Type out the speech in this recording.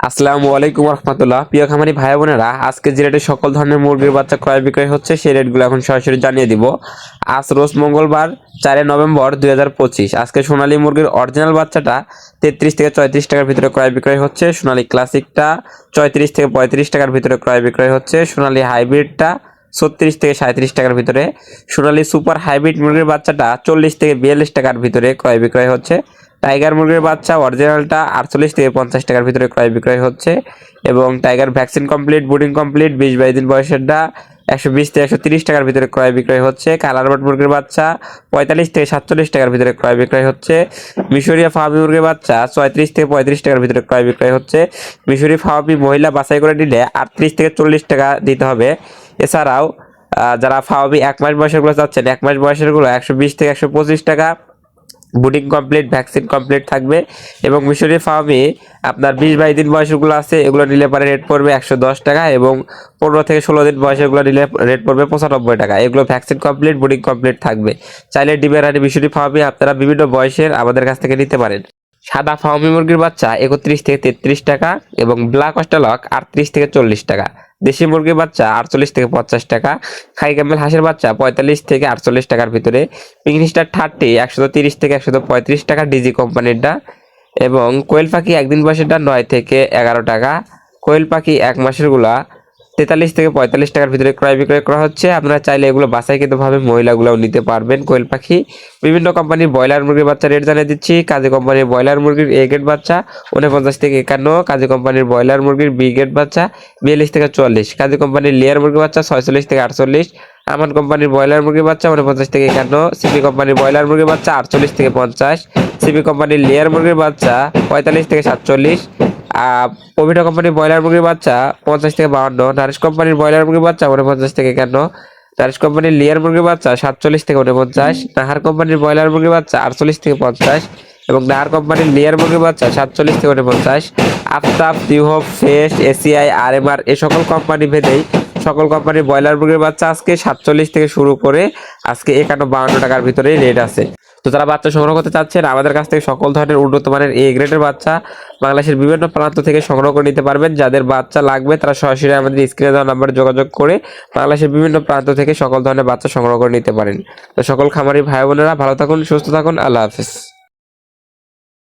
আসসালামু আলাইকুম রহমতুল্লাহ। প্রিয় খামারি ভাই বোনেরা, আজকে যে রেটে সকল ধরনের মুরগির বাচ্চা ক্রয় বিক্রয় হচ্ছে সেই রেটগুলো এখন সরাসরি জানিয়ে দিব। আজ রোজ মঙ্গলবার 4 নভেম্বর 2025। আজকে সোনালী মুরগির অরিজিনাল বাচ্চাটা 33 থেকে 34 টাকার ভিতরে ক্রয় বিক্রয় হচ্ছে। সোনালী ক্লাসিকটা 34 থেকে 35 টাকার ভিতরে ক্রয় বিক্রয় হচ্ছে। সোনালী হাইব্রিডটা 36 থেকে 37 টাকার ভিতরে। সোনালী সুপার হাইব্রিড মুরগির বাচ্চাটা 40 থেকে 42 টাকার ভিতরে ক্রয় বিক্রয় হচ্ছে। টাইগার মুরগির বাচ্চা অরিজিনালটা 48 থেকে 50 টাকার ভিতরে ক্রয় বিক্রয় হচ্ছে এবং টাইগার ভ্যাকসিন কমপ্লিট, বুডিং কমপ্লিট, 20-22 দিন বয়সেরটা 120 থেকে 130 টাকার ভিতরে ক্রয় বিক্রয় হচ্ছে। কালার বার্ড মুরগির বাচ্চা 45 থেকে 47 টাকার ভিতরে ক্রয় বিক্রয় হচ্ছে। মিশরীয় ফার্মি মুরগির বাচ্চা 34 থেকে 35 টাকার ভিতরে ক্রয় বিক্রয় হচ্ছে। মিশরি ফার্মি মহিলা বাছাই করে নিলে 38 থেকে 40 টাকা দিতে হবে। এছাড়াও যারা ফার্মি 1 মাস বয়সেরগুলো চাচ্ছেন, 1 মাস বয়সেরগুলো 120 থেকে 125 টাকা, বুডিং কমপ্লিট, ভ্যাকসিন কমপ্লিট থাকবে। এবং মিশরি ফার্মে আপনার 20-22 দিন বয়সগুলো আছে, এগুলো নিলে পরে রেট পড়বে 110 টাকা এবং 15 থেকে 16 দিন বয়সেগুলো নিলে রেট পড়বে 95 টাকা। এগুলো ভ্যাকসিন কমপ্লিট, বুডিং কমপ্লিট থাকবে। চাইলে ডিমের হাড়ি মিশরি ফার্মে আপনারা বিভিন্ন বয়সের আমাদের কাছ থেকে নিতে পারেন। সাদা ফার্মি মুরগির বাচ্চা 31 থেকে 33 টাকা এবং ব্ল্যাক অস্ট্রেলক 38 থেকে 40 টাকা। দেশি মুরগির বাচ্চা 48 থেকে 50 টাকা। খাই ক্যামেল হাঁসের বাচ্চা 45 থেকে 48 টাকার ভিতরে। পিংস্টার 30 130 থেকে 135 টাকা ডিজি কোম্পানিরটা। এবং কোয়েল পাখি একদিন বয়সেরটা 9 থেকে 11 টাকা। কোয়েল পাখি 1 মাসেরগুলা 43 থেকে 45 টাকার ভিতরে ক্রয় বিক্রয় করা হচ্ছে। আপনারা চাইলে এগুলো বাছাইকৃতভাবে মহিলাগুলোও নিতে পারবেন। কোয়েল পাখি বিভিন্ন কোম্পানির ব্রয়লার মুরগির বাচ্চা রেট জানিয়ে দিচ্ছি। কাজী কোম্পানির ব্রয়লার মুরগির এ গ্রেড বাচ্চা 49 থেকে 51। কাজী কোম্পানির ব্রয়লার মুরগির বি গ্রেড বাচ্চা 42 থেকে 44। কাজী কোম্পানির লেয়ার মুরগির বাচ্চা 46 থেকে 48। আমান কোম্পানির ব্রয়লার মুরগির বাচ্চা 49 থেকে 51। সিপি কোম্পানির ব্রয়লার মুরগির বাচ্চা 48 থেকে 50। সিপি কোম্পানির লেয়ার মুরগির বাচ্চা 45 থেকে 47। পবিটা কোম্পানির ব্রয়লার মুরগির বাচ্চা 50 থেকে 52। নারিশ কোম্পানির ব্রয়লার মুরগির বাচ্চা 49 থেকে 51। নারিশ কোম্পানির লেয়ার মুরগির বাচ্চা 47 থেকে 49। নাহার কোম্পানির ব্রয়লার মুরগির বাচ্চা 48 থেকে 50 এবং নাহার কোম্পানির লেয়ার মুরগির বাচ্চা 47 থেকে 49। আফতাব, নিউহোপ, ফ্রেশ, এসিআই, আরএমআর এ সকল কোম্পানি ভেদেই সকল কোম্পানির ব্রয়লার মুরগির বাচ্চা আজকে 47 থেকে শুরু করে আজকে 51-52 টাকার ভিতরেই রেট আছে। তো যারা বাচ্চা সংগ্রহ করতে চাচ্ছেন আমাদের কাছ থেকে সকল ধরনের উন্নত মানের এ গ্রেডের বাচ্চা বাংলাদেশের বিভিন্ন প্রান্ত থেকে সংগ্রহ করে নিতে পারবেন। যাদের বাচ্চা লাগবে তারা সরাসরি আমাদের স্ক্রিনে দেওয়া নাম্বারে যোগাযোগ করে বাংলাদেশের বিভিন্ন প্রান্ত থেকে সকল ধরনের বাচ্চা সংগ্রহ করে নিতে পারেন। তো সকল খামারি ভাই বোনেরা ভালো থাকুন, সুস্থ থাকুন। আল্লাহ হাফেজ।